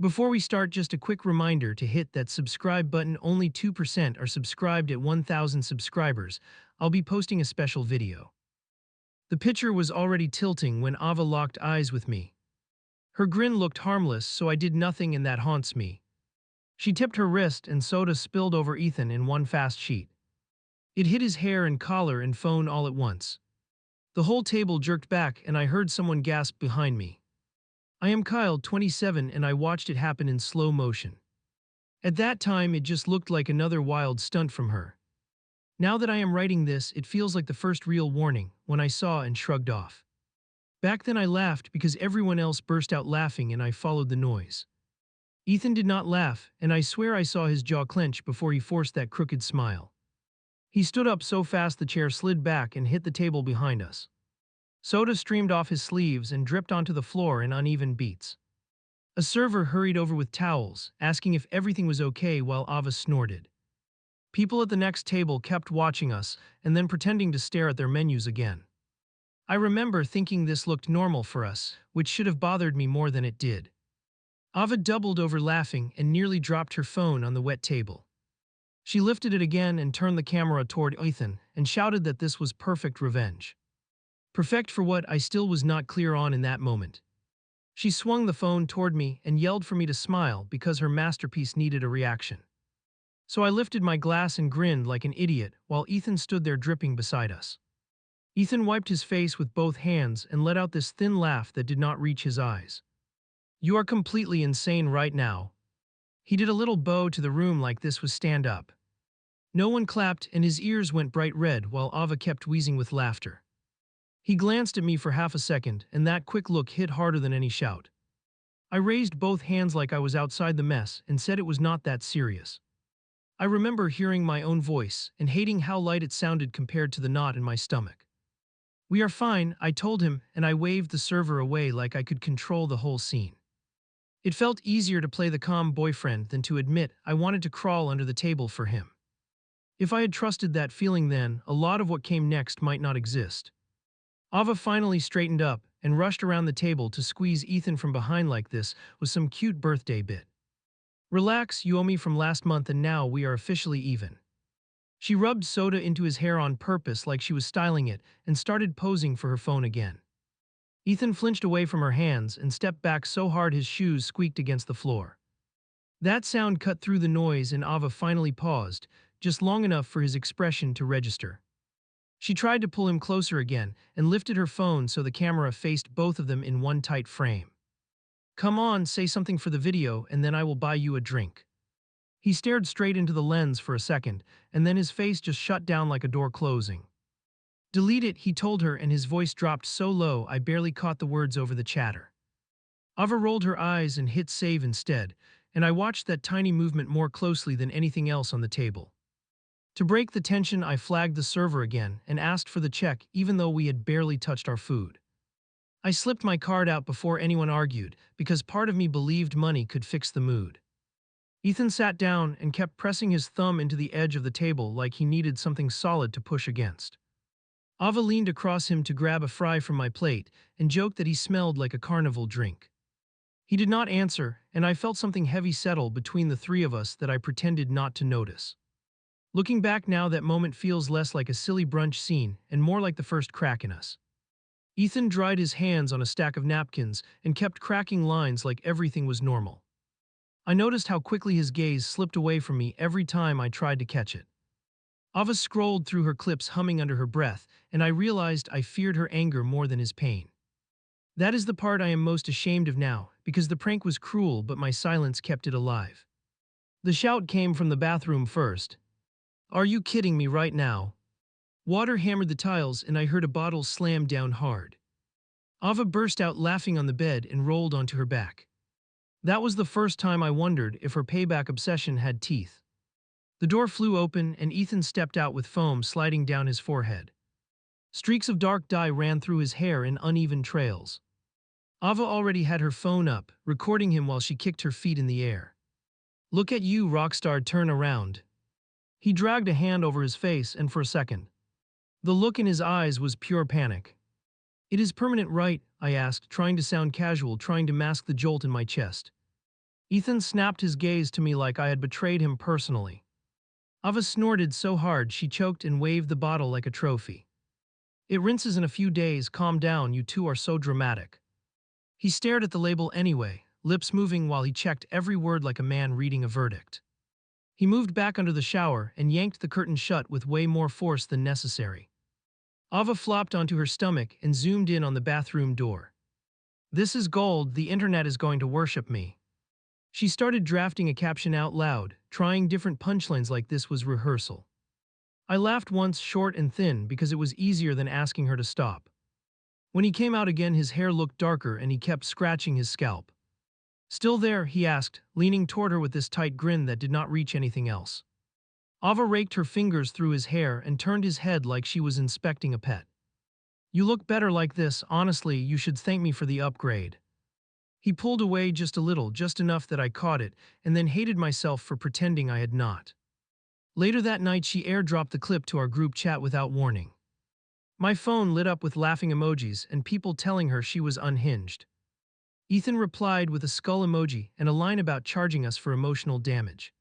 Before we start, just a quick reminder to hit that subscribe button. Only 2% are subscribed at 1,000 subscribers. I'll be posting a special video. The picture was already tilting when Ava locked eyes with me. Her grin looked harmless, so I did nothing, and that haunts me. She tipped her wrist and soda spilled over Ethan in one fast sheet. It hit his hair and collar and phone all at once. The whole table jerked back and I heard someone gasp behind me. I am Kyle, 27, and I watched it happen in slow motion. At that time, it just looked like another wild stunt from her. Now that I am writing this, it feels like the first real warning, when I saw and shrugged off. Back then I laughed because everyone else burst out laughing and I followed the noise. Ethan did not laugh, and I swear I saw his jaw clench before he forced that crooked smile. He stood up so fast the chair slid back and hit the table behind us. Soda streamed off his sleeves and dripped onto the floor in uneven beats. A server hurried over with towels, asking if everything was okay while Ava snorted. People at the next table kept watching us and then pretending to stare at their menus again. I remember thinking this looked normal for us, which should have bothered me more than it did. Ava doubled over laughing and nearly dropped her phone on the wet table. She lifted it again and turned the camera toward Ethan and shouted that this was perfect revenge. Perfect for what, I still was not clear on in that moment. She swung the phone toward me and yelled for me to smile because her masterpiece needed a reaction. So I lifted my glass and grinned like an idiot while Ethan stood there dripping beside us. Ethan wiped his face with both hands and let out this thin laugh that did not reach his eyes. "You are completely insane right now." He did a little bow to the room like this was stand up. No one clapped and his ears went bright red while Ava kept wheezing with laughter. He glanced at me for half a second and that quick look hit harder than any shout. I raised both hands like I was outside the mess and said it was not that serious. I remember hearing my own voice and hating how light it sounded compared to the knot in my stomach. "We are fine," I told him, and I waved the server away like I could control the whole scene. It felt easier to play the calm boyfriend than to admit I wanted to crawl under the table for him. If I had trusted that feeling then, a lot of what came next might not exist. Ava finally straightened up and rushed around the table to squeeze Ethan from behind like this was some cute birthday bit. "Relax, you owe me from last month and now we are officially even." She rubbed soda into his hair on purpose like she was styling it and started posing for her phone again. Ethan flinched away from her hands and stepped back so hard his shoes squeaked against the floor. That sound cut through the noise and Ava finally paused, just long enough for his expression to register. She tried to pull him closer again and lifted her phone so the camera faced both of them in one tight frame. "Come on, say something for the video and then I will buy you a drink." He stared straight into the lens for a second and then his face just shut down like a door closing. "Delete it," he told her, and his voice dropped so low I barely caught the words over the chatter. Ava rolled her eyes and hit save instead, and I watched that tiny movement more closely than anything else on the table. To break the tension, I flagged the server again and asked for the check even though we had barely touched our food. I slipped my card out before anyone argued because part of me believed money could fix the mood. Ethan sat down and kept pressing his thumb into the edge of the table like he needed something solid to push against. Ava leaned across him to grab a fry from my plate and joked that he smelled like a carnival drink. He did not answer, and I felt something heavy settle between the three of us that I pretended not to notice. Looking back now, that moment feels less like a silly brunch scene and more like the first crack in us. Ethan dried his hands on a stack of napkins and kept cracking lines like everything was normal. I noticed how quickly his gaze slipped away from me every time I tried to catch it. Ava scrolled through her clips humming under her breath, and I realized I feared her anger more than his pain. That is the part I am most ashamed of now, because the prank was cruel but my silence kept it alive. The shout came from the bathroom first. "Are you kidding me right now?" Water hammered the tiles and I heard a bottle slam down hard. Ava burst out laughing on the bed and rolled onto her back. That was the first time I wondered if her payback obsession had teeth. The door flew open and Ethan stepped out with foam sliding down his forehead. Streaks of dark dye ran through his hair in uneven trails. Ava already had her phone up, recording him while she kicked her feet in the air. "Look at you, rockstar, turn around." He dragged a hand over his face and for a second, the look in his eyes was pure panic. "It is permanent, right?" I asked, trying to sound casual, trying to mask the jolt in my chest. Ethan snapped his gaze to me like I had betrayed him personally. Ava snorted so hard she choked and waved the bottle like a trophy. It rinses in a few days, calm down, you two are so dramatic. He stared at the label anyway, lips moving while he checked every word like a man reading a verdict. He moved back under the shower and yanked the curtain shut with way more force than necessary. Ava flopped onto her stomach and zoomed in on the bathroom door. This is gold, the internet is going to worship me. She started drafting a caption out loud, trying different punchlines like this was rehearsal. I laughed once, short and thin, because it was easier than asking her to stop. When he came out again, his hair looked darker and he kept scratching his scalp. Still there, he asked, leaning toward her with this tight grin that did not reach anything else. Ava raked her fingers through his hair and turned his head like she was inspecting a pet. You look better like this, honestly, you should thank me for the upgrade. He pulled away just a little, just enough that I caught it, and then hated myself for pretending I had not. Later that night, she airdropped the clip to our group chat without warning. My phone lit up with laughing emojis and people telling her she was unhinged. Ethan replied with a skull emoji and a line about charging us for emotional damage.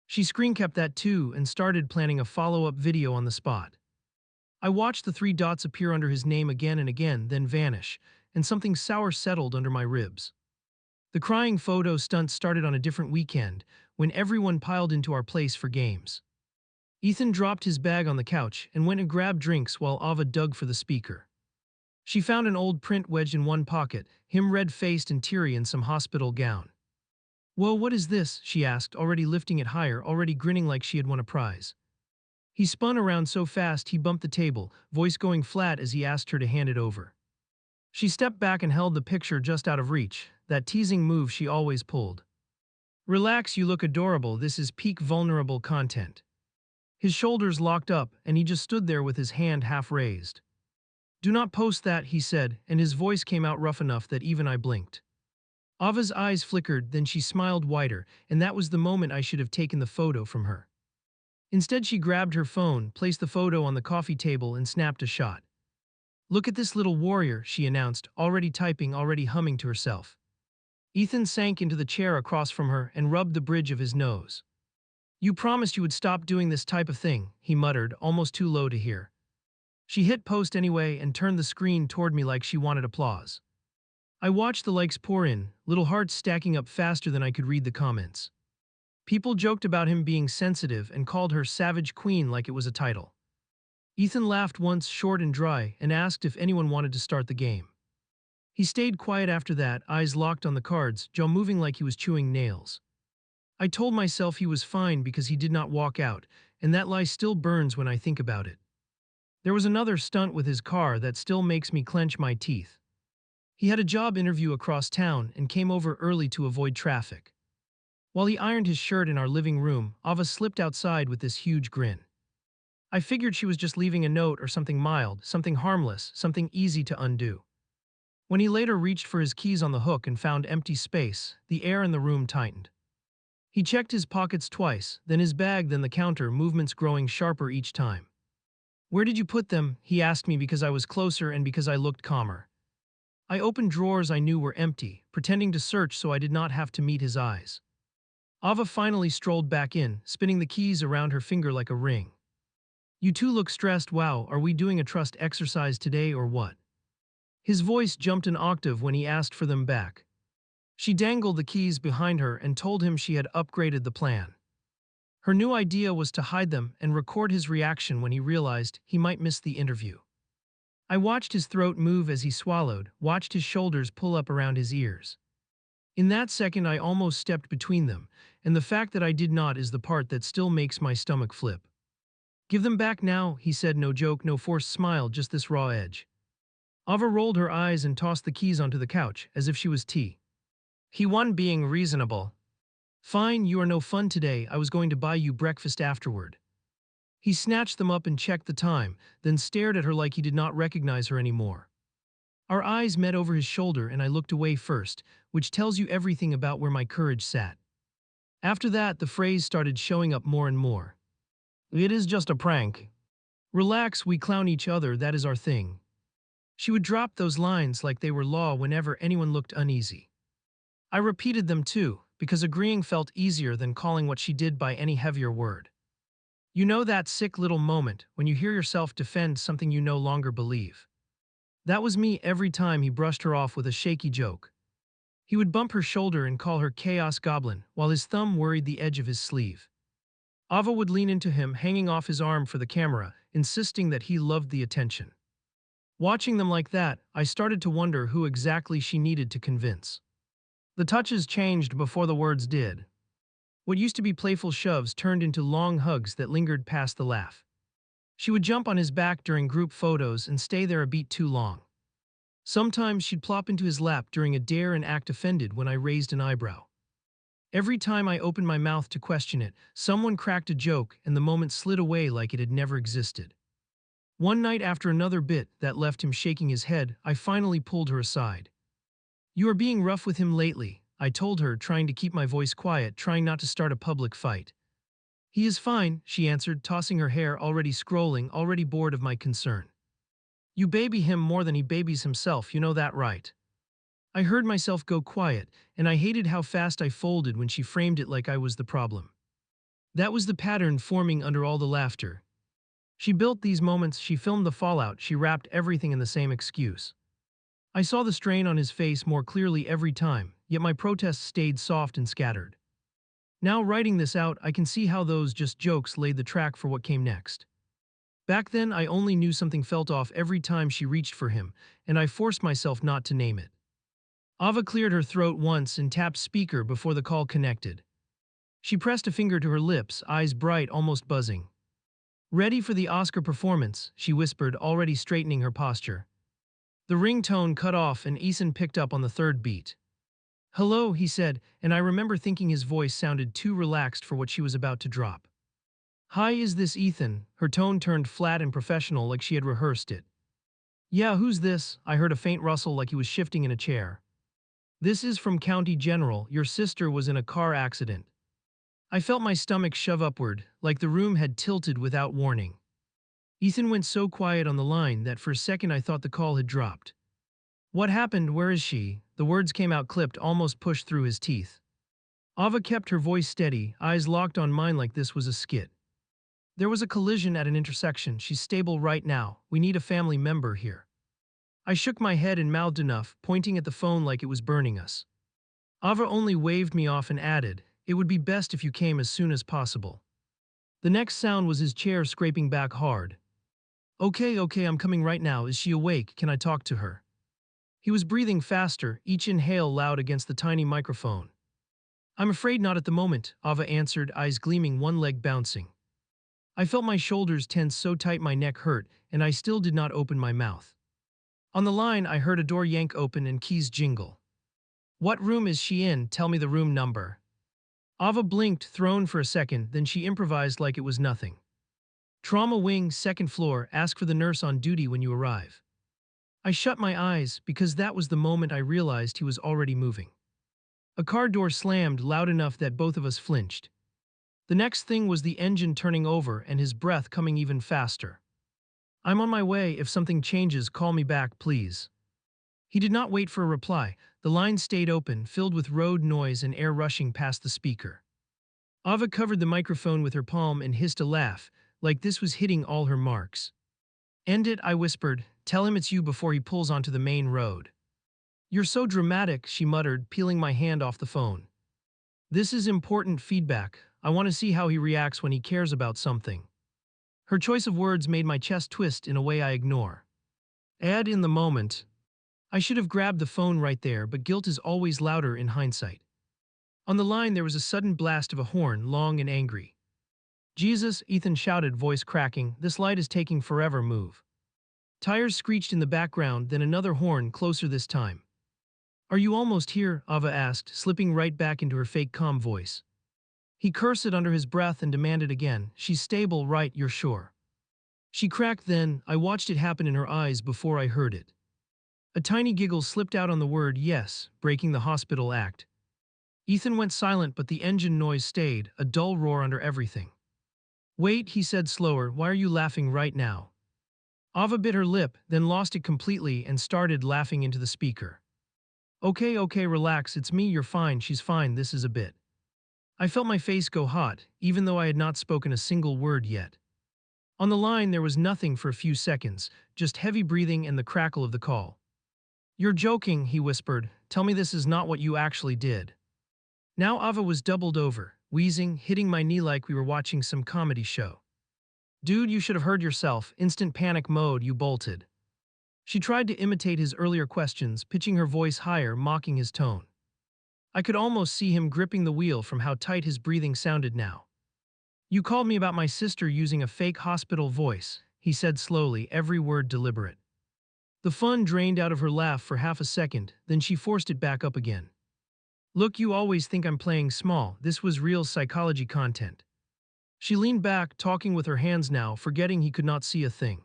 She screencapped that too and started planning a follow-up video on the spot. I watched the three dots appear under his name again and again, then vanish, and something sour settled under my ribs. The crying photo stunt started on a different weekend, when everyone piled into our place for games. Ethan dropped his bag on the couch and went and grabbed drinks while Ava dug for the speaker. She found an old print wedged in one pocket, him red-faced and teary in some hospital gown. "Whoa, what is this?" she asked, already lifting it higher, already grinning like she had won a prize. He spun around so fast he bumped the table, voice going flat as he asked her to hand it over. She stepped back and held the picture just out of reach, that teasing move she always pulled. "Relax, you look adorable, this is peak vulnerable content." His shoulders locked up and he just stood there with his hand half raised. "Do not post that," he said, and his voice came out rough enough that even I blinked. Ava's eyes flickered, then she smiled wider, and that was the moment I should have taken the photo from her. Instead, she grabbed her phone, placed the photo on the coffee table, and snapped a shot. "Look at this little warrior," she announced, already typing, already humming to herself. Ethan sank into the chair across from her and rubbed the bridge of his nose. "You promised you would stop doing this type of thing," he muttered, almost too low to hear. She hit post anyway and turned the screen toward me like she wanted applause. I watched the likes pour in, little hearts stacking up faster than I could read the comments. People joked about him being sensitive and called her Savage Queen like it was a title. Ethan laughed once, short and dry, and asked if anyone wanted to start the game. He stayed quiet after that, eyes locked on the cards, jaw moving like he was chewing nails. I told myself he was fine because he did not walk out, and that lie still burns when I think about it. There was another stunt with his car that still makes me clench my teeth. He had a job interview across town and came over early to avoid traffic. While he ironed his shirt in our living room, Ava slipped outside with this huge grin. I figured she was just leaving a note or something mild, something harmless, something easy to undo. When he later reached for his keys on the hook and found empty space, the air in the room tightened. He checked his pockets twice, then his bag, then the counter, movements growing sharper each time. "Where did you put them?" he asked me because I was closer and because I looked calmer. I opened drawers I knew were empty, pretending to search so I did not have to meet his eyes. Ava finally strolled back in, spinning the keys around her finger like a ring. "You two look stressed. Wow, are we doing a trust exercise today or what?" His voice jumped an octave when he asked for them back. She dangled the keys behind her and told him she had upgraded the plan. Her new idea was to hide them and record his reaction when he realized he might miss the interview. I watched his throat move as he swallowed, watched his shoulders pull up around his ears. In that second I almost stepped between them, and the fact that I did not is the part that still makes my stomach flip. "Give them back now," he said, no joke, no forced smile, just this raw edge. Ava rolled her eyes and tossed the keys onto the couch, as if she was tea. He won being reasonable. "Fine, you are no fun today, I was going to buy you breakfast afterward." He snatched them up and checked the time, then stared at her like he did not recognize her anymore. Our eyes met over his shoulder and I looked away first, which tells you everything about where my courage sat. After that, the phrase started showing up more and more. "It is just a prank. Relax, we clown each other, that is our thing." She would drop those lines like they were law whenever anyone looked uneasy. I repeated them too, because agreeing felt easier than calling what she did by any heavier word. You know that sick little moment when you hear yourself defend something you no longer believe. That was me every time he brushed her off with a shaky joke. He would bump her shoulder and call her Chaos Goblin while his thumb worried the edge of his sleeve. Ava would lean into him, hanging off his arm for the camera, insisting that he loved the attention. Watching them like that, I started to wonder who exactly she needed to convince. The touches changed before the words did. What used to be playful shoves turned into long hugs that lingered past the laugh. She would jump on his back during group photos and stay there a beat too long. Sometimes she'd plop into his lap during a dare and act offended when I raised an eyebrow. Every time I opened my mouth to question it, someone cracked a joke and the moment slid away like it had never existed. One night after another bit that left him shaking his head, I finally pulled her aside. "You are being rough with him lately," I told her, trying to keep my voice quiet, trying not to start a public fight. "He is fine," she answered, tossing her hair, already scrolling, already bored of my concern. "You baby him more than he babies himself, you know that, right?" I heard myself go quiet, and I hated how fast I folded when she framed it like I was the problem. That was the pattern forming under all the laughter. She built these moments, she filmed the fallout, she wrapped everything in the same excuse. I saw the strain on his face more clearly every time, yet my protests stayed soft and scattered. Now writing this out, I can see how those just jokes laid the track for what came next. Back then, I only knew something felt off every time she reached for him, and I forced myself not to name it. Ava cleared her throat once and tapped speaker before the call connected. She pressed a finger to her lips, eyes bright, almost buzzing. "Ready for the Oscar performance," she whispered, already straightening her posture. The ringtone cut off and Ethan picked up on the third beat. "Hello," he said, and I remember thinking his voice sounded too relaxed for what she was about to drop. "Hi, is this Ethan?" Her tone turned flat and professional, like she had rehearsed it. "Yeah, who's this?" I heard a faint rustle like he was shifting in a chair. "This is from County General. Your sister was in a car accident." I felt my stomach shove upward, like the room had tilted without warning. Ethan went so quiet on the line that for a second I thought the call had dropped. "What happened? Where is she?" The words came out clipped, almost pushed through his teeth. Ava kept her voice steady, eyes locked on mine like this was a skit. "There was a collision at an intersection. She's stable right now. We need a family member here." I shook my head and mouthed enough, pointing at the phone like it was burning us. Ava only waved me off and added, "It would be best if you came as soon as possible." The next sound was his chair scraping back hard. Okay, I'm coming right now. Is she awake? Can I talk to her?" He was breathing faster, each inhale loud against the tiny microphone. "I'm afraid not at the moment," Ava answered, eyes gleaming, one leg bouncing. I felt my shoulders tense so tight my neck hurt, and I still did not open my mouth. On the line, I heard a door yank open and keys jingle. "What room is she in? Tell me the room number." Ava blinked, thrown for a second, then she improvised like it was nothing. "Trauma wing, second floor, ask for the nurse on duty when you arrive." I shut my eyes because that was the moment I realized he was already moving. A car door slammed loud enough that both of us flinched. The next thing was the engine turning over and his breath coming even faster. "I'm on my way. If something changes, call me back, please." He did not wait for a reply. The line stayed open, filled with road noise and air rushing past the speaker. Ava covered the microphone with her palm and hissed a laugh, like this was hitting all her marks. "End it," I whispered. "Tell him it's you before he pulls onto the main road." "You're so dramatic," she muttered, peeling my hand off the phone. "This is important feedback. I want to see how he reacts when he cares about something." Her choice of words made my chest twist in a way I ignore. Add in the moment. I should have grabbed the phone right there, but guilt is always louder in hindsight. On the line, there was a sudden blast of a horn, long and angry. "Jesus," Ethan shouted, voice cracking, "this light is taking forever, move." Tires screeched in the background, then another horn, closer this time. "Are you almost here?" Ava asked, slipping right back into her fake calm voice. He cursed under his breath and demanded again, "She's stable, right, you're sure?" She cracked then. I watched it happen in her eyes before I heard it. A tiny giggle slipped out on the word yes, breaking the hospital act. Ethan went silent, but the engine noise stayed, a dull roar under everything. "Wait," he said slower, "why are you laughing right now?" Ava bit her lip, then lost it completely and started laughing into the speaker. Okay, relax, it's me, you're fine, she's fine, this is a bit. I felt my face go hot, even though I had not spoken a single word yet. On the line, there was nothing for a few seconds, just heavy breathing and the crackle of the call. You're joking, he whispered. Tell me this is not what you actually did. Now Ava was doubled over, wheezing, hitting my knee like we were watching some comedy show. Dude, you should have heard yourself, instant panic mode, you bolted. She tried to imitate his earlier questions, pitching her voice higher, mocking his tone. I could almost see him gripping the wheel from how tight his breathing sounded now. You called me about my sister using a fake hospital voice, he said slowly, every word deliberate. The fun drained out of her laugh for half a second, then she forced it back up again. Look, you always think I'm playing small, this was real psychology content. She leaned back, talking with her hands now, forgetting he could not see a thing.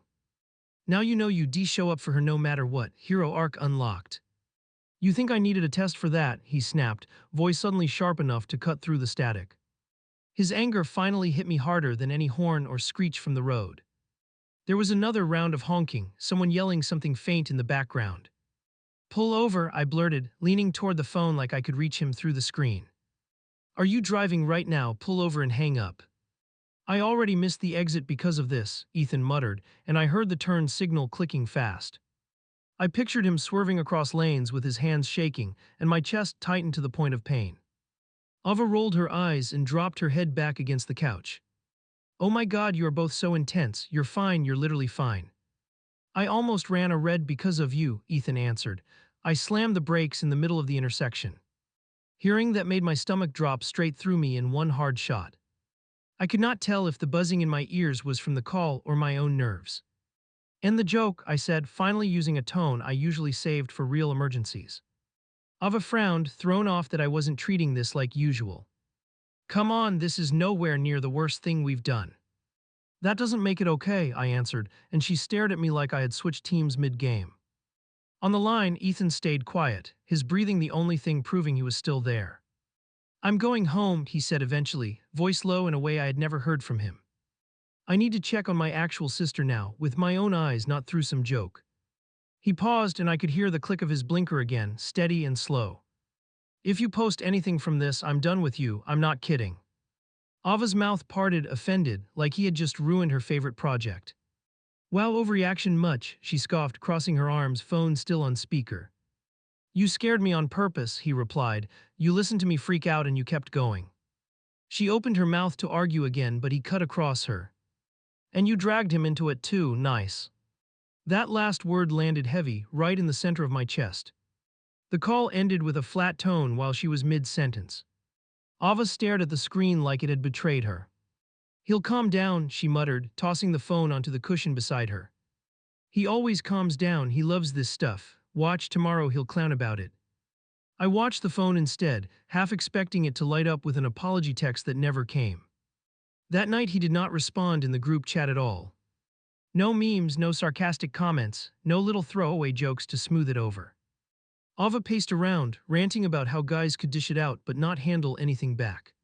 Now you know you show up for her no matter what, hero arc unlocked. You think I needed a test for that, he snapped, voice suddenly sharp enough to cut through the static. His anger finally hit me harder than any horn or screech from the road. There was another round of honking, someone yelling something faint in the background. Pull over, I blurted, leaning toward the phone like I could reach him through the screen. Are you driving right now? Pull over and hang up. I already missed the exit because of this, Ethan muttered, and I heard the turn signal clicking fast. I pictured him swerving across lanes with his hands shaking, and my chest tightened to the point of pain. Ava rolled her eyes and dropped her head back against the couch. Oh my God, you are both so intense, you're fine, you're literally fine. I almost ran a red because of you, Ethan answered. I slammed the brakes in the middle of the intersection. Hearing that made my stomach drop straight through me in one hard shot. I could not tell if the buzzing in my ears was from the call or my own nerves. End the joke, I said, finally using a tone I usually saved for real emergencies. Ava frowned, thrown off that I wasn't treating this like usual. Come on, this is nowhere near the worst thing we've done. That doesn't make it okay, I answered, and she stared at me like I had switched teams mid-game. On the line, Ethan stayed quiet, his breathing the only thing proving he was still there. I'm going home, he said eventually, voice low in a way I had never heard from him. I need to check on my actual sister now, with my own eyes, not through some joke. He paused and I could hear the click of his blinker again, steady and slow. If you post anything from this, I'm done with you, I'm not kidding. Ava's mouth parted, offended, like he had just ruined her favorite project. Wow, overreaction much, she scoffed, crossing her arms, phone still on speaker. You scared me on purpose, he replied. You listened to me freak out and you kept going. She opened her mouth to argue again, but he cut across her. And you dragged him into it too, nice. That last word landed heavy, right in the center of my chest. The call ended with a flat tone while she was mid-sentence. Ava stared at the screen like it had betrayed her. He'll calm down, she muttered, tossing the phone onto the cushion beside her. He always calms down, he loves this stuff. Watch, tomorrow he'll clown about it. I watched the phone instead, half expecting it to light up with an apology text that never came. That night he did not respond in the group chat at all. No memes, no sarcastic comments, no little throwaway jokes to smooth it over. Ava paced around, ranting about how guys could dish it out but not handle anything back.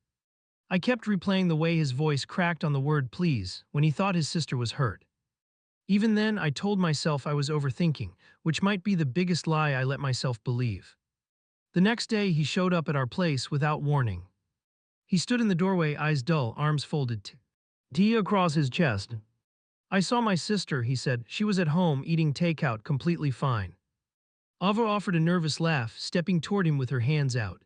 I kept replaying the way his voice cracked on the word please when he thought his sister was hurt. Even then, I told myself I was overthinking, which might be the biggest lie I let myself believe. The next day, he showed up at our place without warning. He stood in the doorway, eyes dull, arms folded, T across his chest. I saw my sister, he said. She was at home, eating takeout, completely fine. Ava offered a nervous laugh, stepping toward him with her hands out.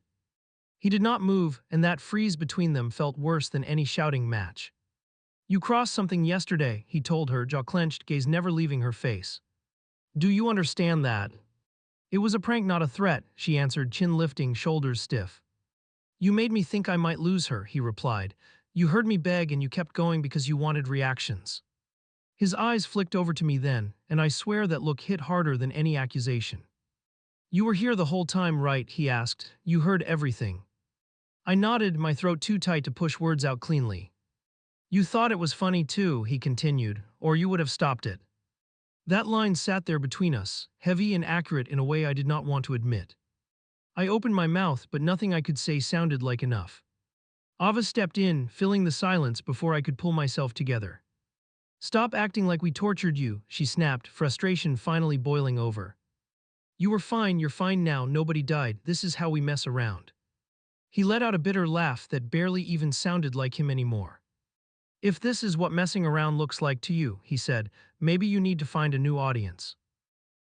He did not move, and that freeze between them felt worse than any shouting match. You crossed something yesterday, he told her, jaw clenched, gaze never leaving her face. Do you understand that? It was a prank, not a threat, she answered, chin lifting, shoulders stiff. You made me think I might lose her, he replied. You heard me beg and you kept going because you wanted reactions. His eyes flicked over to me then, and I swear that look hit harder than any accusation. You were here the whole time, right? He asked. You heard everything. I nodded, my throat too tight to push words out cleanly. You thought it was funny too, he continued, or you would have stopped it. That line sat there between us, heavy and accurate in a way I did not want to admit. I opened my mouth, but nothing I could say sounded like enough. Ava stepped in, filling the silence before I could pull myself together. Stop acting like we tortured you, she snapped, frustration finally boiling over. You were fine, you're fine now, nobody died, this is how we mess around. He let out a bitter laugh that barely even sounded like him anymore. If this is what messing around looks like to you, he said, maybe you need to find a new audience.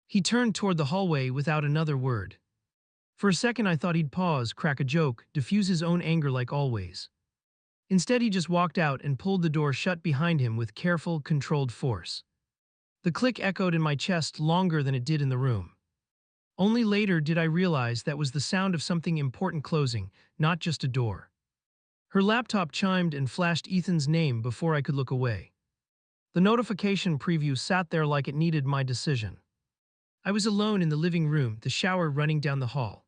He turned toward the hallway without another word. For a second I thought he'd pause, crack a joke, diffuse his own anger like always. Instead he just walked out and pulled the door shut behind him with careful, controlled force. The click echoed in my chest longer than it did in the room. Only later did I realize that was the sound of something important closing, not just a door. Her laptop chimed and flashed Ethan's name before I could look away. The notification preview sat there like it needed my decision. I was alone in the living room, the shower running down the hall.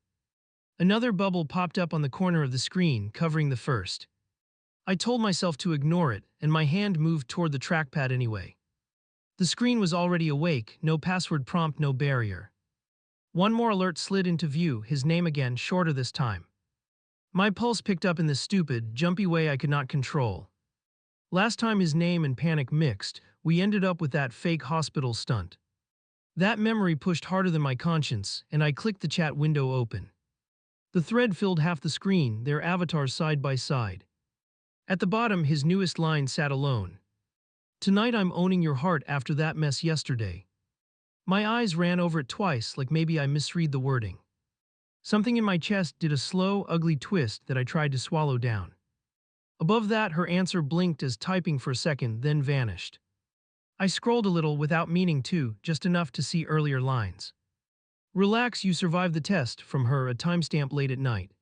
Another bubble popped up on the corner of the screen, covering the first. I told myself to ignore it, and my hand moved toward the trackpad anyway. The screen was already awake, no password prompt, no barrier. One more alert slid into view, his name again, shorter this time. My pulse picked up in this stupid, jumpy way I could not control. Last time his name and panic mixed, we ended up with that fake hospital stunt. That memory pushed harder than my conscience, and I clicked the chat window open. The thread filled half the screen, their avatars side by side. At the bottom, his newest line sat alone. Tonight I'm owning your heart after that mess yesterday. My eyes ran over it twice, like maybe I misread the wording. Something in my chest did a slow, ugly twist that I tried to swallow down. Above that, her answer blinked as typing for a second, then vanished. I scrolled a little without meaning to, just enough to see earlier lines. Relax, you survived the test, from her, a timestamp late at night.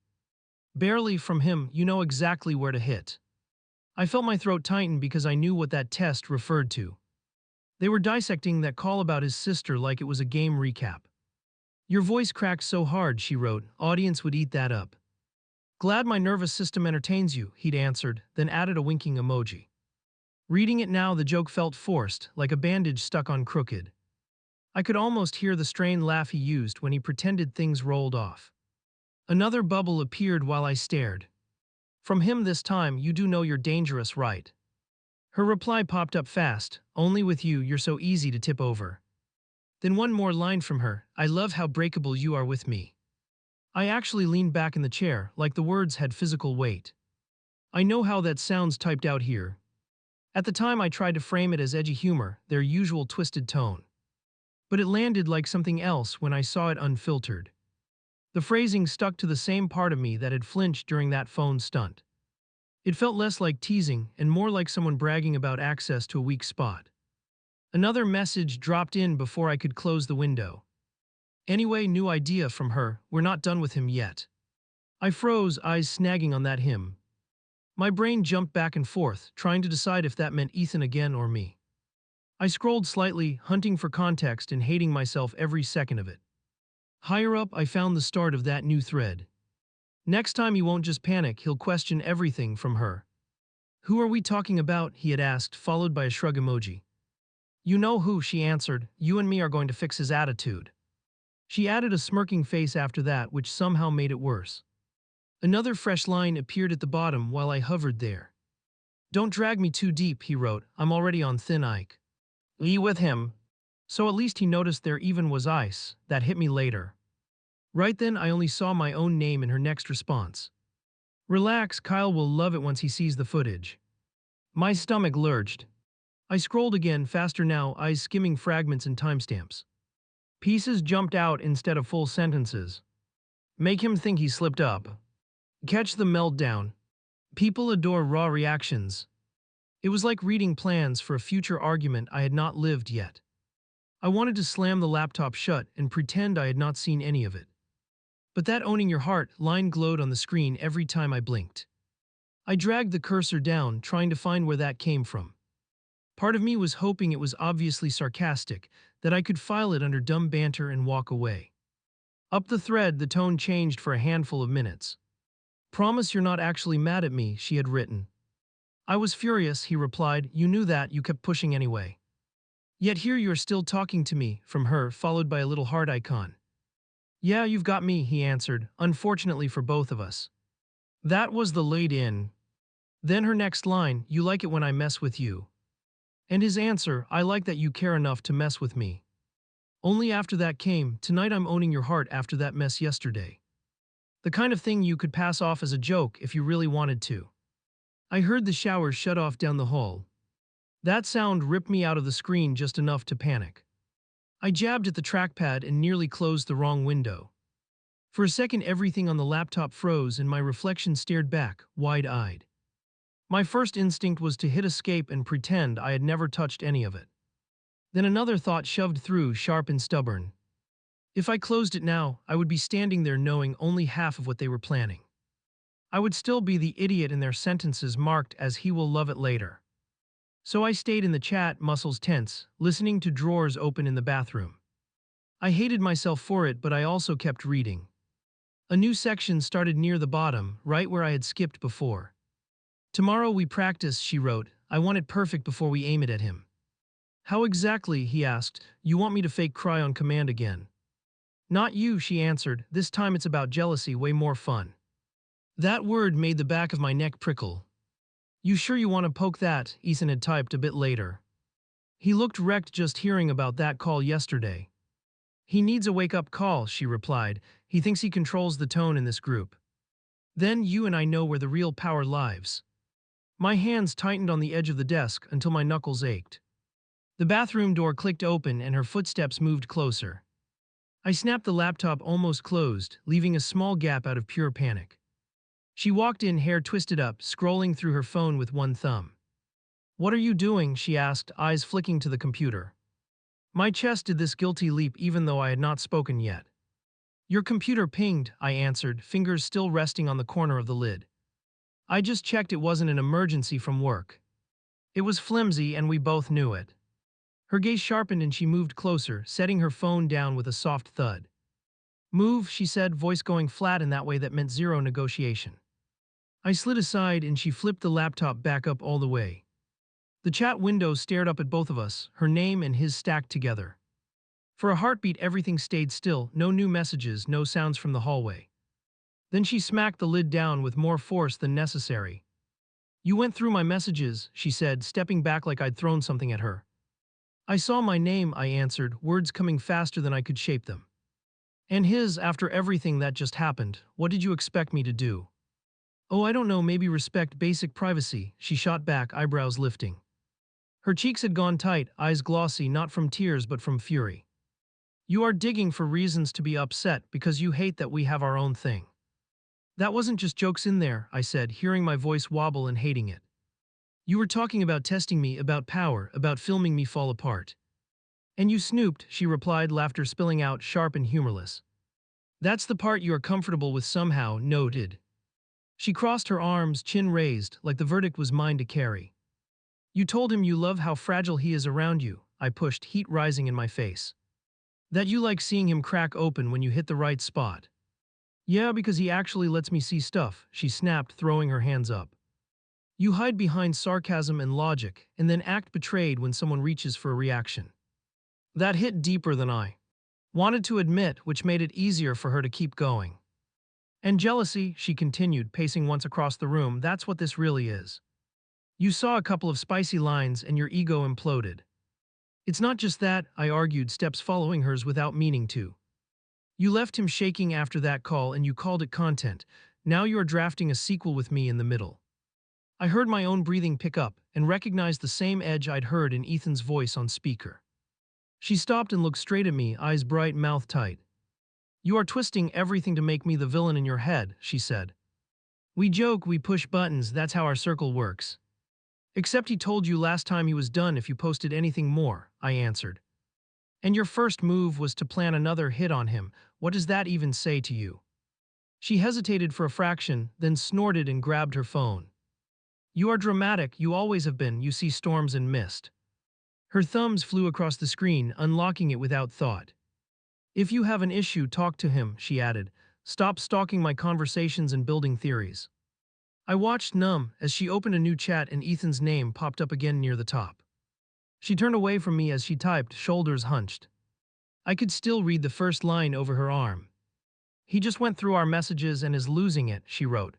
Barely, from him, you know exactly where to hit. I felt my throat tighten because I knew what that test referred to. They were dissecting that call about his sister like it was a game recap. Your voice cracked so hard, she wrote, audience would eat that up. Glad my nervous system entertains you, he'd answered, then added a winking emoji. Reading it now, the joke felt forced, like a bandage stuck on crooked. I could almost hear the strained laugh he used when he pretended things rolled off. Another bubble appeared while I stared. From him this time, you do know you're dangerous, right? Her reply popped up fast, only with you, you're so easy to tip over. Then one more line from her, I love how breakable you are with me. I actually leaned back in the chair, like the words had physical weight. I know how that sounds typed out here. At the time I tried to frame it as edgy humor, their usual twisted tone. But it landed like something else when I saw it unfiltered. The phrasing stuck to the same part of me that had flinched during that phone stunt. It felt less like teasing and more like someone bragging about access to a weak spot. Another message dropped in before I could close the window. Anyway, new idea from her, we're not done with him yet. I froze, eyes snagging on that him. My brain jumped back and forth, trying to decide if that meant Ethan again or me. I scrolled slightly, hunting for context and hating myself every second of it. Higher up, I found the start of that new thread. Next time he won't just panic, he'll question everything from her. Who are we talking about? He had asked, followed by a shrug emoji. You know who, she answered. You and me are going to fix his attitude. She added a smirking face after that, which somehow made it worse. Another fresh line appeared at the bottom while I hovered there. Don't drag me too deep, he wrote. I'm already on thin ice. Be with him. So at least he noticed there even was ice. That hit me later. Right then, I only saw my own name in her next response. Relax, Kyle will love it once he sees the footage. My stomach lurched. I scrolled again, faster now, eyes skimming fragments and timestamps. Pieces jumped out instead of full sentences. Make him think he slipped up. Catch the meltdown. People adore raw reactions. It was like reading plans for a future argument I had not lived yet. I wanted to slam the laptop shut and pretend I had not seen any of it. But that owning your heart line glowed on the screen every time I blinked. I dragged the cursor down, trying to find where that came from. Part of me was hoping it was obviously sarcastic, that I could file it under dumb banter and walk away. Up the thread, the tone changed for a handful of minutes. Promise you're not actually mad at me, she had written. I was furious, he replied. You knew that, you kept pushing anyway. Yet here you are still talking to me, from her, followed by a little heart icon. Yeah, you've got me, he answered, unfortunately for both of us. That was the laid in. Then her next line, you like it when I mess with you. And his answer, I like that you care enough to mess with me. Only after that came, "Tonight I'm owning your heart after that mess yesterday." The kind of thing you could pass off as a joke if you really wanted to. I heard the shower shut off down the hall. That sound ripped me out of the screen just enough to panic. I jabbed at the trackpad and nearly closed the wrong window. For a second, everything on the laptop froze and my reflection stared back, wide-eyed. My first instinct was to hit escape and pretend I had never touched any of it. Then another thought shoved through, sharp and stubborn. If I closed it now, I would be standing there knowing only half of what they were planning. I would still be the idiot in their sentences marked as "he will love it later." So I stayed in the chat, muscles tense, listening to drawers open in the bathroom. I hated myself for it, but I also kept reading. A new section started near the bottom, right where I had skipped before. "Tomorrow we practice," she wrote. "I want it perfect before we aim it at him." "How exactly?" he asked. "You want me to fake cry on command again?" "Not you," she answered. "This time it's about jealousy, way more fun." That word made the back of my neck prickle. "You sure you want to poke that?" Ethan had typed a bit later. He looked wrecked just hearing about that call yesterday. "He needs a wake-up call," she replied. "He thinks he controls the tone in this group. Then you and I know where the real power lies." My hands tightened on the edge of the desk until my knuckles ached. The bathroom door clicked open and her footsteps moved closer. I snapped the laptop almost closed, leaving a small gap out of pure panic. She walked in, hair twisted up, scrolling through her phone with one thumb. "What are you doing?" she asked, eyes flicking to the computer. My chest did this guilty leap even though I had not spoken yet. "Your computer pinged," I answered, fingers still resting on the corner of the lid. "I just checked, it wasn't an emergency from work." It was flimsy and we both knew it. Her gaze sharpened and she moved closer, setting her phone down with a soft thud. "Move," she said, voice going flat in that way that meant zero negotiation. I slid aside and she flipped the laptop back up all the way. The chat window stared up at both of us, her name and his stacked together. For a heartbeat, everything stayed still, no new messages, no sounds from the hallway. Then she smacked the lid down with more force than necessary. "You went through my messages," she said, stepping back like I'd thrown something at her. "I saw my name," I answered, words coming faster than I could shape them. "And his, after everything that just happened. What did you expect me to do?" "Oh, I don't know, maybe respect basic privacy," she shot back, eyebrows lifting. Her cheeks had gone tight, eyes glossy, not from tears but from fury. "You are digging for reasons to be upset because you hate that we have our own thing." "That wasn't just jokes in there," I said, hearing my voice wobble and hating it. "You were talking about testing me, about power, about filming me fall apart." "And you snooped," she replied, laughter spilling out, sharp and humorless. "That's the part you are comfortable with somehow," noted. She crossed her arms, chin raised, like the verdict was mine to carry. "You told him you love how fragile he is around you," I pushed, heat rising in my face. "That you like seeing him crack open when you hit the right spot." "Yeah, because he actually lets me see stuff," she snapped, throwing her hands up. "You hide behind sarcasm and logic, and then act betrayed when someone reaches for a reaction." That hit deeper than I wanted to admit, which made it easier for her to keep going. "And jealousy," she continued, pacing once across the room, "that's what this really is. You saw a couple of spicy lines and your ego imploded." "It's not just that," I argued, steps following hers without meaning to. "You left him shaking after that call and you called it content. Now you are drafting a sequel with me in the middle." I heard my own breathing pick up and recognized the same edge I'd heard in Ethan's voice on speaker. She stopped and looked straight at me, eyes bright, mouth tight. "You are twisting everything to make me the villain in your head," she said. "We joke, we push buttons, that's how our circle works." "Except he told you last time he was done if you posted anything more," I answered. "And your first move was to plan another hit on him. What does that even say to you?" She hesitated for a fraction, then snorted and grabbed her phone. "You are dramatic, you always have been, you see storms and mist." Her thumbs flew across the screen, unlocking it without thought. "If you have an issue, talk to him," she added. "Stop stalking my conversations and building theories." I watched numb as she opened a new chat and Ethan's name popped up again near the top. She turned away from me as she typed, shoulders hunched. I could still read the first line over her arm. "He just went through our messages and is losing it," she wrote.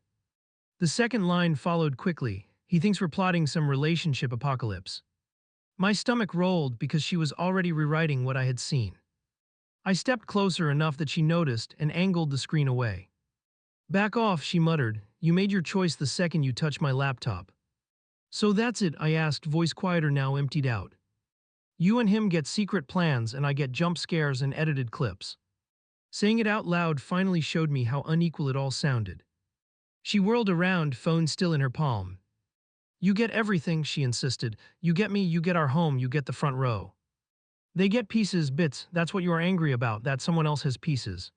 The second line followed quickly. "He thinks we're plotting some relationship apocalypse." My stomach rolled because she was already rewriting what I had seen. I stepped closer enough that she noticed and angled the screen away. Back off, she muttered. You made your choice the second you touched my laptop. So that's it, I asked, voice quieter now, emptied out. You and him get secret plans and I get jump scares and edited clips. Saying it out loud finally showed me how unequal it all sounded. She whirled around, phone still in her palm. You get everything, she insisted. You get me, you get our home, you get the front row. They get pieces, bits, that's what you are angry about, that someone else has pieces.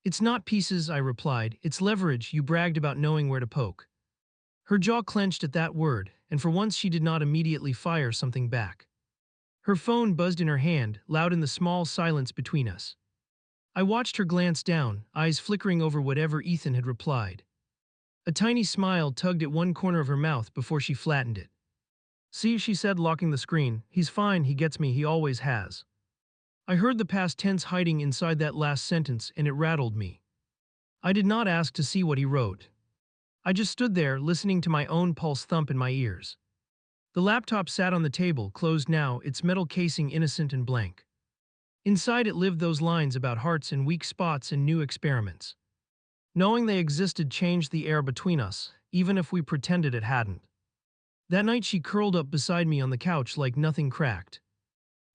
It's not pieces, I replied, it's leverage, you bragged about knowing where to poke. Her jaw clenched at that word, and for once she did not immediately fire something back. Her phone buzzed in her hand, loud in the small silence between us. I watched her glance down, eyes flickering over whatever Ethan had replied. A tiny smile tugged at one corner of her mouth before she flattened it. See, she said, locking the screen, he's fine, he gets me, he always has. I heard the past tense hiding inside that last sentence and it rattled me. I did not ask to see what he wrote. I just stood there, listening to my own pulse thump in my ears. The laptop sat on the table, closed now, its metal casing innocent and blank. Inside it lived those lines about hearts and weak spots and new experiments. Knowing they existed changed the air between us, even if we pretended it hadn't. That night she curled up beside me on the couch like nothing cracked.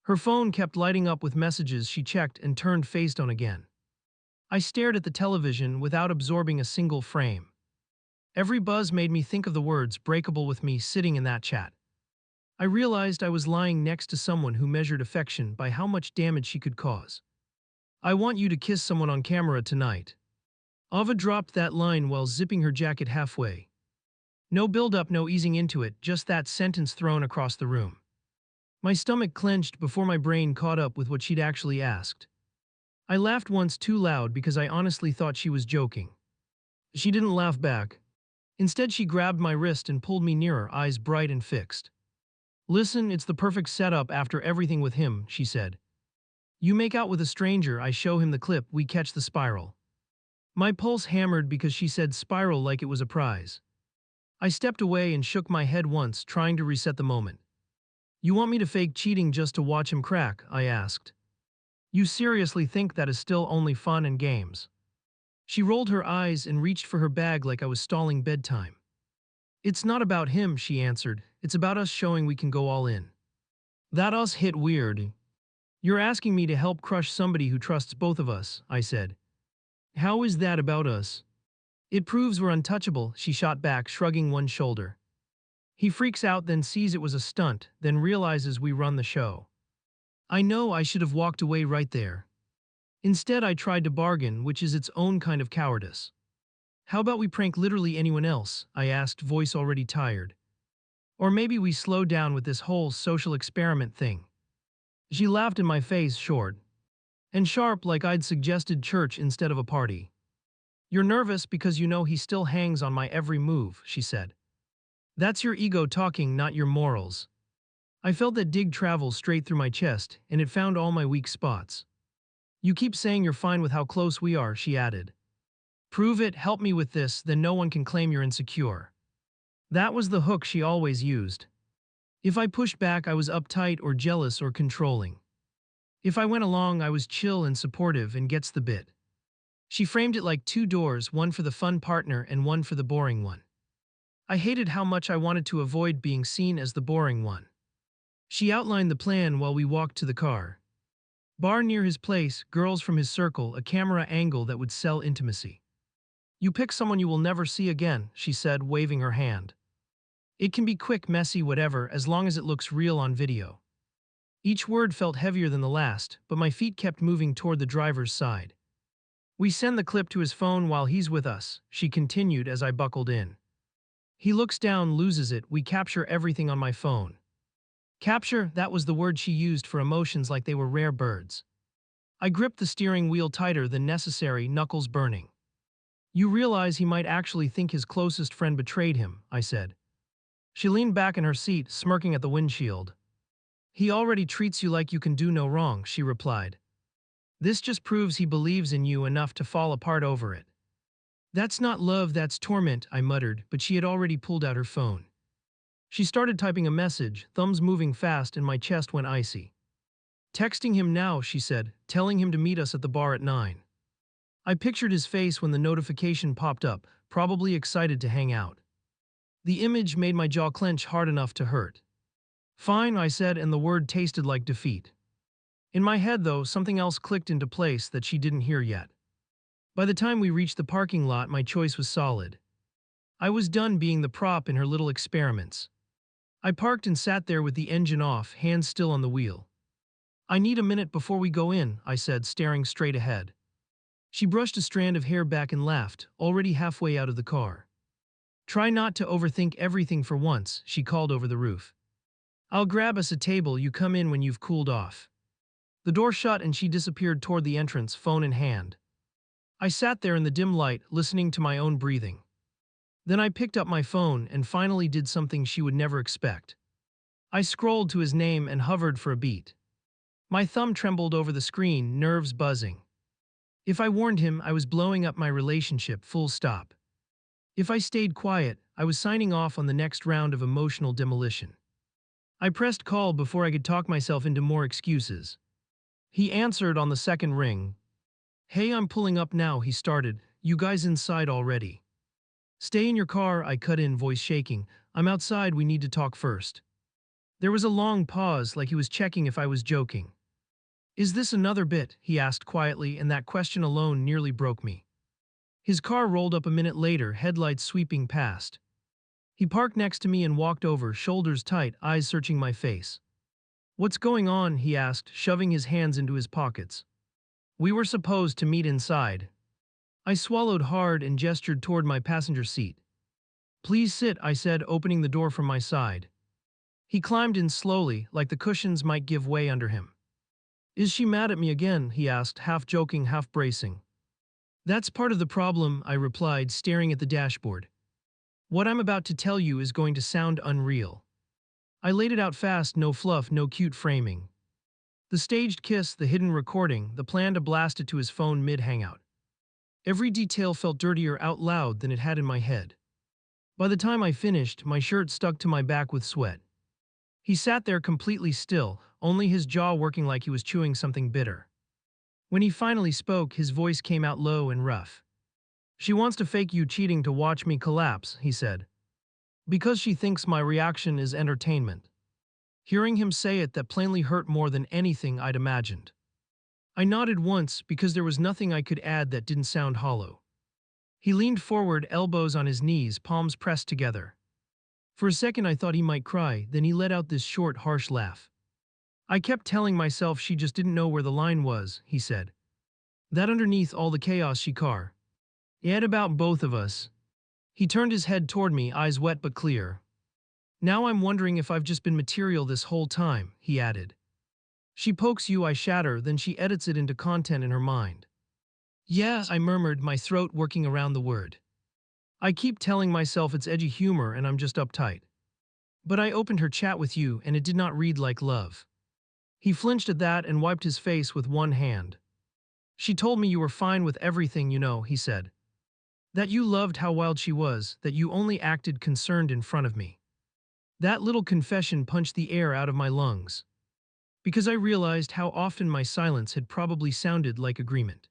Her phone kept lighting up with messages she checked and turned face down again. I stared at the television without absorbing a single frame. Every buzz made me think of the words breakable with me sitting in that chat. I realized I was lying next to someone who measured affection by how much damage she could cause. I want you to kiss someone on camera tonight. Ava dropped that line while zipping her jacket halfway. No build-up, no easing into it, just that sentence thrown across the room. My stomach clenched before my brain caught up with what she'd actually asked. I laughed once too loud because I honestly thought she was joking. She didn't laugh back. Instead, she grabbed my wrist and pulled me nearer, eyes bright and fixed. Listen, it's the perfect setup after everything with him, she said. You make out with a stranger, I show him the clip, we catch the spiral. My pulse hammered because she said spiral like it was a prize. I stepped away and shook my head once, trying to reset the moment. You want me to fake cheating just to watch him crack? I asked. You seriously think that is still only fun and games? She rolled her eyes and reached for her bag like I was stalling bedtime. It's not about him, she answered. It's about us showing we can go all in. That us hit weird. You're asking me to help crush somebody who trusts both of us, I said. How is that about us? It proves we're untouchable, she shot back, shrugging one shoulder. He freaks out, then sees it was a stunt, then realizes we run the show. I know I should have walked away right there. Instead, I tried to bargain, which is its own kind of cowardice. How about we prank literally anyone else? I asked, voice already tired. Or maybe we slow down with this whole social experiment thing. She laughed in my face, short and sharp, like I'd suggested church instead of a party. You're nervous because you know he still hangs on my every move, she said. That's your ego talking, not your morals. I felt that dig travel straight through my chest, and it found all my weak spots. You keep saying you're fine with how close we are, she added. Prove it, help me with this, then no one can claim you're insecure. That was the hook she always used. If I pushed back, I was uptight or jealous or controlling. If I went along, I was chill and supportive and gets the bit. She framed it like two doors, one for the fun partner and one for the boring one. I hated how much I wanted to avoid being seen as the boring one. She outlined the plan while we walked to the car. Bar near his place, girls from his circle, a camera angle that would sell intimacy. You pick someone you will never see again, she said, waving her hand. It can be quick, messy, whatever, as long as it looks real on video. Each word felt heavier than the last, but my feet kept moving toward the driver's side. We send the clip to his phone while he's with us, she continued as I buckled in. He looks down, loses it, we capture everything on my phone. Capture, that was the word she used for emotions like they were rare birds. I gripped the steering wheel tighter than necessary, knuckles burning. You realize he might actually think his closest friend betrayed him, I said. She leaned back in her seat, smirking at the windshield. He already treats you like you can do no wrong, she replied. This just proves he believes in you enough to fall apart over it. That's not love, that's torment, I muttered, but she had already pulled out her phone. She started typing a message, thumbs moving fast and my chest went icy. Texting him now, she said, telling him to meet us at the bar at 9. I pictured his face when the notification popped up, probably excited to hang out. The image made my jaw clench hard enough to hurt. Fine, I said, and the word tasted like defeat. In my head, though, something else clicked into place that she didn't hear yet. By the time we reached the parking lot, my choice was solid. I was done being the prop in her little experiments. I parked and sat there with the engine off, hands still on the wheel. I need a minute before we go in, I said, staring straight ahead. She brushed a strand of hair back and laughed, already halfway out of the car. Try not to overthink everything for once, she called over the roof. I'll grab us a table, you come in when you've cooled off. The door shut and she disappeared toward the entrance, phone in hand. I sat there in the dim light, listening to my own breathing. Then I picked up my phone and finally did something she would never expect. I scrolled to his name and hovered for a beat. My thumb trembled over the screen, nerves buzzing. If I warned him, I was blowing up my relationship, full stop. If I stayed quiet, I was signing off on the next round of emotional demolition. I pressed call before I could talk myself into more excuses. He answered on the second ring. Hey, I'm pulling up now, he started. You guys inside already? Stay in your car, I cut in, voice shaking. I'm outside, we need to talk first. There was a long pause, like he was checking if I was joking. Is this another bit? He asked quietly, and that question alone nearly broke me. His car rolled up a minute later, headlights sweeping past. He parked next to me and walked over, shoulders tight, eyes searching my face. What's going on? He asked, shoving his hands into his pockets. We were supposed to meet inside. I swallowed hard and gestured toward my passenger seat. Please sit, I said, opening the door from my side. He climbed in slowly, like the cushions might give way under him. Is she mad at me again? He asked, half joking, half bracing. That's part of the problem, I replied, staring at the dashboard. What I'm about to tell you is going to sound unreal. I laid it out fast, no fluff, no cute framing. The staged kiss, the hidden recording, the plan to blast it to his phone mid-hangout. Every detail felt dirtier out loud than it had in my head. By the time I finished, my shirt stuck to my back with sweat. He sat there completely still, only his jaw working like he was chewing something bitter. When he finally spoke, his voice came out low and rough. She wants to fake you cheating to watch me collapse, he said. Because she thinks my reaction is entertainment. Hearing him say it, that plainly hurt more than anything I'd imagined. I nodded once because there was nothing I could add that didn't sound hollow. He leaned forward, elbows on his knees, palms pressed together. For a second I thought he might cry, then he let out this short, harsh laugh. I kept telling myself she just didn't know where the line was, he said. That underneath all the chaos she car. Yet about both of us. He turned his head toward me, eyes wet but clear. Now I'm wondering if I've just been material this whole time, he added. She pokes you, I shatter, then she edits it into content in her mind. Yeah, I murmured, my throat working around the word. I keep telling myself it's edgy humor and I'm just uptight. But I opened her chat with you and it did not read like love. He flinched at that and wiped his face with one hand. She told me you were fine with everything, you know, he said. That you loved how wild she was, that you only acted concerned in front of me. That little confession punched the air out of my lungs. Because I realized how often my silence had probably sounded like agreement.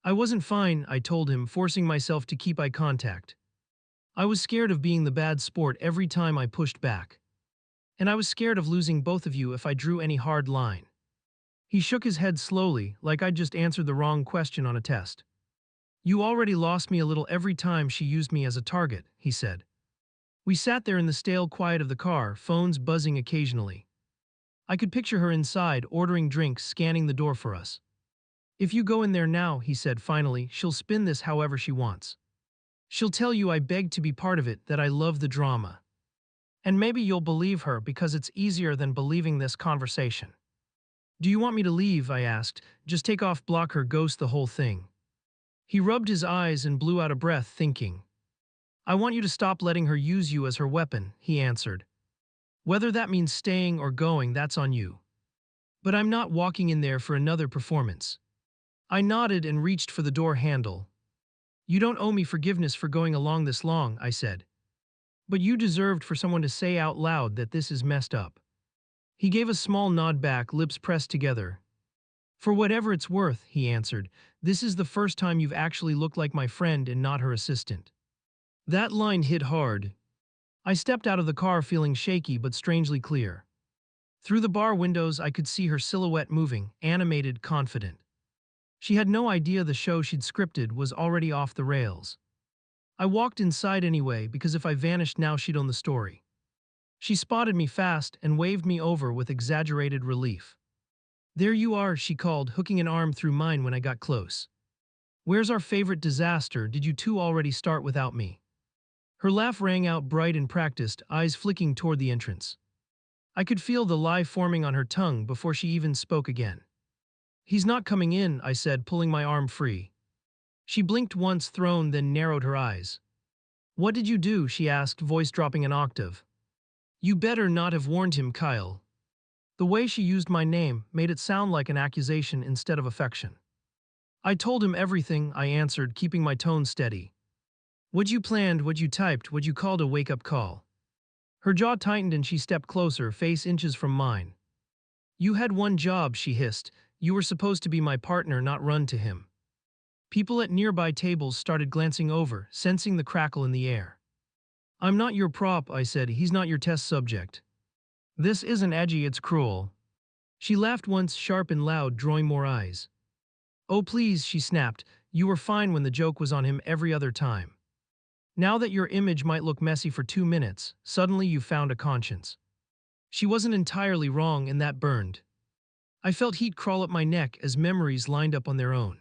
I wasn't fine, I told him, forcing myself to keep eye contact. I was scared of being the bad sport every time I pushed back. And I was scared of losing both of you if I drew any hard line. He shook his head slowly, like I'd just answered the wrong question on a test. You already lost me a little every time she used me as a target, he said. We sat there in the stale quiet of the car, phones buzzing occasionally. I could picture her inside, ordering drinks, scanning the door for us. If you go in there now, he said finally, she'll spin this however she wants. She'll tell you I begged to be part of it, that I love the drama. And maybe you'll believe her because it's easier than believing this conversation. Do you want me to leave? I asked. Just take off, block her, ghost the whole thing. He rubbed his eyes and blew out a breath, thinking. I want you to stop letting her use you as her weapon, he answered. Whether that means staying or going, that's on you. But I'm not walking in there for another performance. I nodded and reached for the door handle. You don't owe me forgiveness for going along this long, I said. But you deserved for someone to say out loud that this is messed up. He gave a small nod back, lips pressed together. For whatever it's worth, he answered, this is the first time you've actually looked like my friend and not her assistant. That line hit hard. I stepped out of the car feeling shaky but strangely clear. Through the bar windows, I could see her silhouette moving, animated, confident. She had no idea the show she'd scripted was already off the rails. I walked inside anyway because if I vanished now she'd own the story. She spotted me fast and waved me over with exaggerated relief. There you are, she called, hooking an arm through mine when I got close. Where's our favorite disaster? Did you two already start without me? Her laugh rang out bright and practiced, eyes flicking toward the entrance. I could feel the lie forming on her tongue before she even spoke again. He's not coming in, I said, pulling my arm free. She blinked once, thrown, then narrowed her eyes. What did you do? She asked, voice dropping an octave. You better not have warned him, Kyle. The way she used my name made it sound like an accusation instead of affection. I told him everything, I answered, keeping my tone steady. What you planned, what you typed, what you called a wake-up call. Her jaw tightened and she stepped closer, face inches from mine. You had one job, she hissed. You were supposed to be my partner, not run to him. People at nearby tables started glancing over, sensing the crackle in the air. I'm not your prop, I said. He's not your test subject. This isn't edgy, it's cruel. She laughed once, sharp and loud, drawing more eyes. Oh please, she snapped. You were fine when the joke was on him every other time. Now that your image might look messy for 2 minutes, suddenly you found a conscience. She wasn't entirely wrong, and that burned. I felt heat crawl up my neck as memories lined up on their own.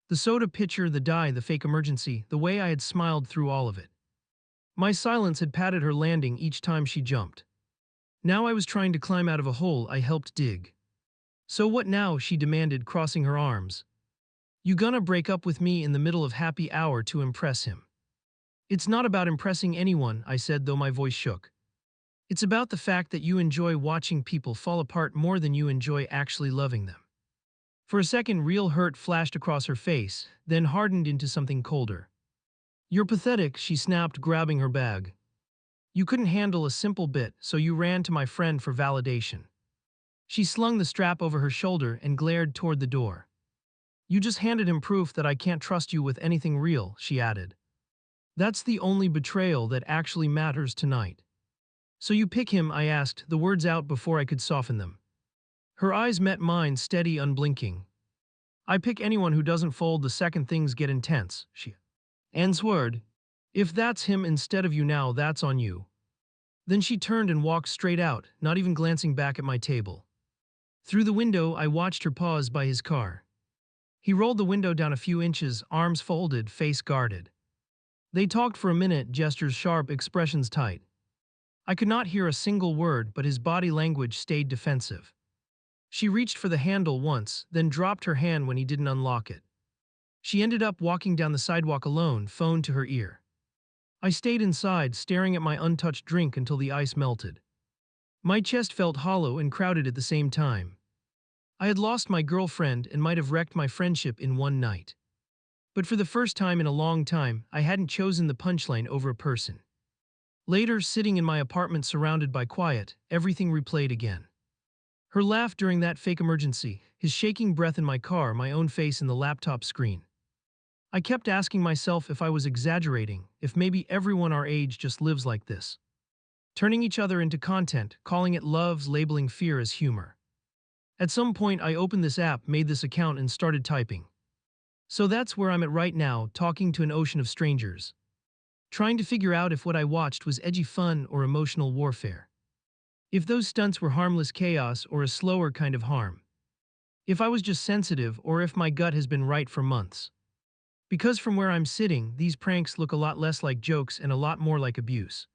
The soda pitcher, the dye, the fake emergency, the way I had smiled through all of it. My silence had padded her landing each time she jumped. Now I was trying to climb out of a hole I helped dig. So what now? She demanded, crossing her arms. You gonna break up with me in the middle of happy hour to impress him? It's not about impressing anyone, I said, though my voice shook. It's about the fact that you enjoy watching people fall apart more than you enjoy actually loving them. For a second, real hurt flashed across her face, then hardened into something colder. You're pathetic, she snapped, grabbing her bag. You couldn't handle a simple bit, so you ran to my friend for validation. She slung the strap over her shoulder and glared toward the door. You just handed him proof that I can't trust you with anything real, she added. That's the only betrayal that actually matters tonight. So you pick him, I asked, the words out before I could soften them. Her eyes met mine, steady, unblinking. I pick anyone who doesn't fold the second things get intense, she answered. If that's him instead of you now, that's on you. Then she turned and walked straight out, not even glancing back at my table. Through the window, I watched her pause by his car. He rolled the window down a few inches, arms folded, face guarded. They talked for a minute, gestures sharp, expressions tight. I could not hear a single word, but his body language stayed defensive. She reached for the handle once, then dropped her hand when he didn't unlock it. She ended up walking down the sidewalk alone, phone to her ear. I stayed inside, staring at my untouched drink until the ice melted. My chest felt hollow and crowded at the same time. I had lost my girlfriend and might have wrecked my friendship in one night. But for the first time in a long time, I hadn't chosen the punchline over a person. Later, sitting in my apartment surrounded by quiet, everything replayed again. Her laugh during that fake emergency, his shaking breath in my car, my own face in the laptop screen. I kept asking myself if I was exaggerating, if maybe everyone our age just lives like this. Turning each other into content, calling it love, labeling fear as humor. At some point, I opened this app, made this account, and started typing. So that's where I'm at right now, talking to an ocean of strangers. Trying to figure out if what I watched was edgy fun or emotional warfare. If those stunts were harmless chaos or a slower kind of harm. If I was just sensitive or if my gut has been right for months. Because from where I'm sitting, these pranks look a lot less like jokes and a lot more like abuse.